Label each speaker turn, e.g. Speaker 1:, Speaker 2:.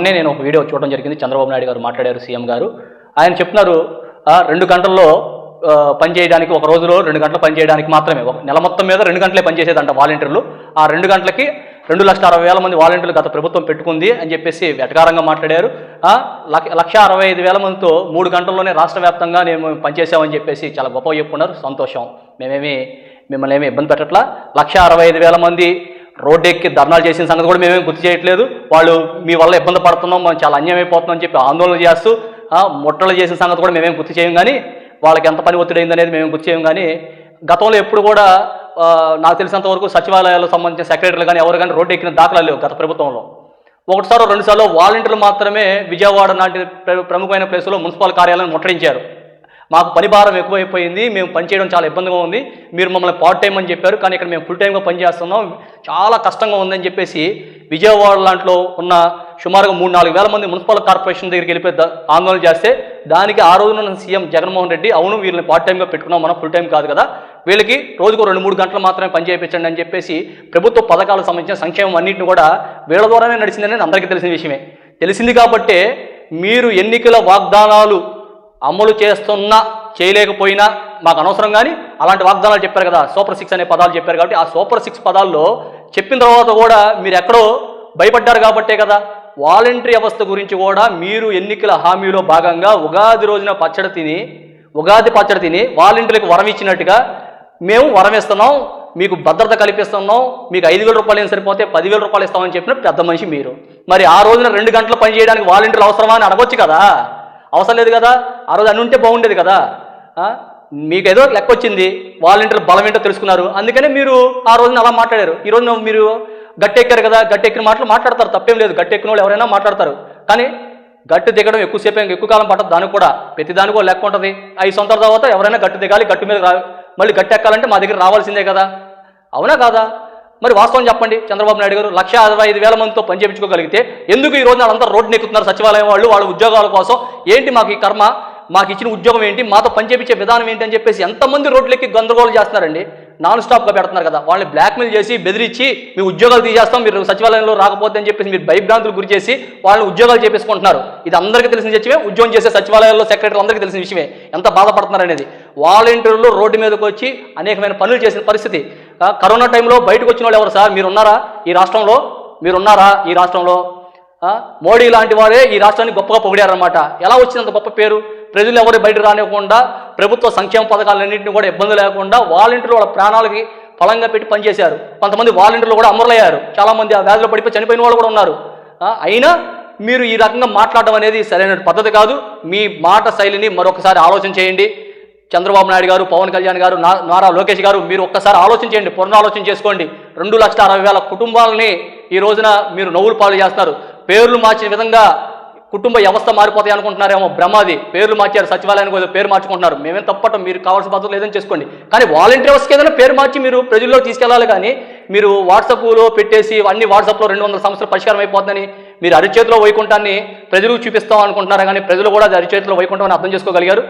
Speaker 1: మొన్నే నేను ఒక వీడియో చూడడం జరిగింది. చంద్రబాబు నాయుడు గారు మాట్లాడారు, సీఎం గారు. ఆయన చెప్తున్నారు 2 గంటల్లో పనిచేయడానికి, ఒక రోజులో 2 గంటలు పనిచేయడానికి మాత్రమే, ఒక నెల మొత్తం మీద 2 గంటలే పనిచేసేదంట వాలంటీర్లు. ఆ 2 గంటలకి 2,60,000 మంది వాలంటీర్లు గత ప్రభుత్వం పెట్టుకుంది అని చెప్పేసి వెటకారంగా మాట్లాడారు. 1,65,000 మందితో 3 గంటల్లోనే రాష్ట్ర వ్యాప్తంగా మేము పనిచేసామని చెప్పేసి చాలా గొప్పగా చెప్పుకున్నారు. సంతోషం, మిమ్మల్ని ఏమీ ఇబ్బంది పెట్టట్లా. 1,65,000 మంది రోడ్డు ఎక్కి ధర్నాలు చేసిన సంగతి కూడా మేమేం గుర్తు చేయట్లేదు. వాళ్ళు మీ వల్ల ఇబ్బంది పడుతున్నాం, మనం చాలా అన్యాయం అయిపోతున్నాం అని చెప్పి ఆందోళన చేస్తూ ముట్టలు చేసిన సంగతి కూడా మేమేం గుర్తు చేయం, కానీ వాళ్ళకి ఎంత పని ఒత్తిడి అయిందనేది మేము గుర్తు చేయం. కానీ గతంలో ఎప్పుడు కూడా నాకు తెలిసినంత వరకు సచివాలయాలకు సంబంధించిన సెక్రటరీలు కానీ ఎవరు కానీ రోడ్డు ఎక్కిన దాఖలాలు లేవు. గత ప్రభుత్వంలో 1 2 సార్లు వాలంటీర్లు మాత్రమే విజయవాడ లాంటి ప్రముఖమైన ప్లేసులో మున్సిపల్ కార్యాలయం ముట్టడించారు. మాకు పని భారం ఎక్కువైపోయింది, మేము పనిచేయడం చాలా ఇబ్బందిగా ఉంది, మీరు మమ్మల్ని పార్ట్ టైం అని చెప్పారు, కానీ ఇక్కడ మేము ఫుల్ టైంగా పనిచేస్తున్నాం, చాలా కష్టంగా ఉందని చెప్పేసి విజయవాడ లాంటిలో ఉన్న సుమారుగా 3-4 వేల మంది మున్సిపల్ కార్పొరేషన్ దగ్గరికి వెళ్ళిపోయి ఆందోళన చేస్తే దానికి ఆ రోజున సీఎం జగన్మోహన్ రెడ్డి అవును వీళ్ళని పార్ట్ టైంగా పెట్టుకున్నాం, మనం ఫుల్ టైం కాదు కదా, వీళ్ళకి రోజుకు 2-3 గంటలు మాత్రమే పని చేయించండి అని చెప్పేసి ప్రభుత్వ పథకాలకు సంబంధించిన సంక్షేమం అన్నింటిని కూడా వీళ్ళ ద్వారానే నడిచిందని అందరికీ తెలిసిన విషయమే. తెలిసింది కాబట్టే మీరు ఎన్నికల వాగ్దానాలు అమలు చేస్తున్నా చేయలేకపోయినా మాకు అనవసరం, కానీ అలాంటి వాగ్దానాలు చెప్పారు కదా, సూపర్ 6 అనే పదాలు చెప్పారు కాబట్టి ఆ సూపర్ 6 పదాల్లో చెప్పిన తర్వాత కూడా మీరు ఎక్కడో భయపడ్డారు కాబట్టే కదా. వాలంటరీ వ్యవస్థ గురించి కూడా మీరు ఎన్నికల హామీలో భాగంగా ఉగాది రోజున ఉగాది పచ్చడి తిని వాలంటీర్లకు వరం ఇచ్చినట్టుగా మేము వరం ఇస్తున్నాం, మీకు భద్రత కల్పిస్తున్నాం, మీకు 5,000 రూపాయలు ఏం సరిపోతే 10,000 రూపాయలు ఇస్తామని చెప్పిన పెద్ద మనిషి మీరు. మరి ఆ రోజున 2 గంటలు పని చేయడానికి వాలంటీర్లు అవసరమా అని అడగొచ్చు కదా, అవసరం లేదు కదా, ఆ రోజు అని ఉంటే బాగుండేది కదా. మీకు ఏదో లెక్క వచ్చింది, వాలంటీర్లు బలం ఏంటో తెలుసుకున్నారు, అందుకనే మీరు ఆ రోజున అలా మాట్లాడారు. ఈ రోజున మీరు గట్టెక్కారు కదా, గట్టెక్కిన మాటలు మాట్లాడతారు, తప్పేం లేదు, గట్టెక్కిన వాళ్ళు ఎవరైనా మాట్లాడతారు. కానీ గట్టు దిగడం ఎక్కువసేపు ఎక్కువ కాలం పట్టదు, దానికి కూడా ప్రతి దానికి కూడా లెక్క ఉంటుంది. 5 సంవత్సరాల తర్వాత ఎవరైనా గట్టు దిగాలి, గట్టు మీద మళ్ళీ గట్టి ఎక్కాలంటే మా దగ్గర రావాల్సిందే కదా, అవునా కాదా? మరి వాస్తవం చెప్పండి. చంద్రబాబు నాయుడు గారు 1,65,000 మందితో పని చేయించుకోగలిగితే ఎందుకు ఈ రోజు వాళ్ళంతా రోడ్డుని ఎక్కుతున్నారు? సచివాలయం వాళ్ళు వాళ్ళ ఉద్యోగాల కోసం. ఏంటి మాకు ఈ కర్మ, మాకు ఇచ్చిన ఉద్యోగం ఏంటి, మాతో పని చేయించే విధానం ఏంటి అని చెప్పేసి ఎంతమంది రోడ్లెక్కి గందరగోళం చేస్తున్నారండి. నాన్ స్టాప్గా పెడుతున్నారు కదా, వాళ్ళని బ్లాక్మెయిల్ చేసి బెదిరించి మీ ఉద్యోగాలు తీసేస్తాం, మీరు సచివాలయంలో రాకపోతే అని చెప్పేసి మీరు భయభ్రాంతులు గురి చేసి వాళ్ళని ఉద్యోగాలు చేపించుకుంటున్నారు. ఇది అందరికీ తెలిసిన విషయమే, ఉద్యోగం చేసే సచివాలయాల్లో సెక్రటరీలు అందరికీ తెలిసిన విషయమే ఎంత బాధపడుతున్నారు అనేది. వాలంటీర్లు రోడ్డు మీదకి వచ్చి అనేకమైన పనులు చేసిన పరిస్థితి. కరోనా టైంలో బయటకు వచ్చిన వాళ్ళు ఎవరు సార్? మీరున్నారా ఈ రాష్ట్రంలో? ఈ రాష్ట్రంలో మోడీ లాంటి వారే ఈ రాష్ట్రాన్ని గొప్పగా పొగిడారన్నమాట. ఎలా వచ్చినంత గొప్ప పేరు? ప్రజలు ఎవరు బయట రానివ్వకుండా ప్రభుత్వ సంక్షేమ పథకాలన్నింటినీ కూడా ఇబ్బంది లేకుండా వాలంటీర్లు వాళ్ళ ప్రాణాలకి ఫలంగా పెట్టి పనిచేశారు. కొంతమంది వాలంటీర్లు కూడా అమరులయ్యారు, చాలామంది ఆ వ్యాధిలో పడిపోయి చనిపోయిన వాళ్ళు కూడా ఉన్నారు. అయినా మీరు ఈ రకంగా మాట్లాడడం అనేది సరైన పద్ధతి కాదు. మీ మాట శైలిని మరొకసారి ఆలోచన చేయండి. చంద్రబాబు నాయుడు గారు, పవన్ కళ్యాణ్ గారు, నారా లోకేష్ గారు, మీరు ఒక్కసారి ఆలోచన చేయండి, పునరాలోచన చేసుకోండి. 2,60,000 కుటుంబాలని ఈ రోజున మీరు నవ్వులు పాలు చేస్తున్నారు. పేర్లు మార్చిన విధంగా కుటుంబ వ్యవస్థ మారిపోతాయి అనుకుంటున్నారేమో, బ్రహ్మాది. పేర్లు మార్చారు, సచివాలయానికి పేరు మార్చుకుంటున్నారు. మేమేం తప్పటం, మీరు కావాల్సిన పద్ధతులు ఏదైనా చేసుకోండి. కానీ వాలంటీర్ వ్యవస్థకి ఏదైనా పేరు మార్చి మీరు ప్రజల్లో తీసుకెళ్లాలి. కానీ మీరు వాట్సాప్లో పెట్టేసి అన్ని వాట్సాప్లో 200 సమస్యలు పరిష్కారం అయిపోతుందని మీరు అరిచేతిలో వైకుంఠాన్ని ప్రజలకు చూపిస్తాం అనుకుంటున్నారు. కానీ ప్రజలు కూడా అది అరిచేతిలో వైకుంఠం అని అర్థం చేసుకోగలిగారు.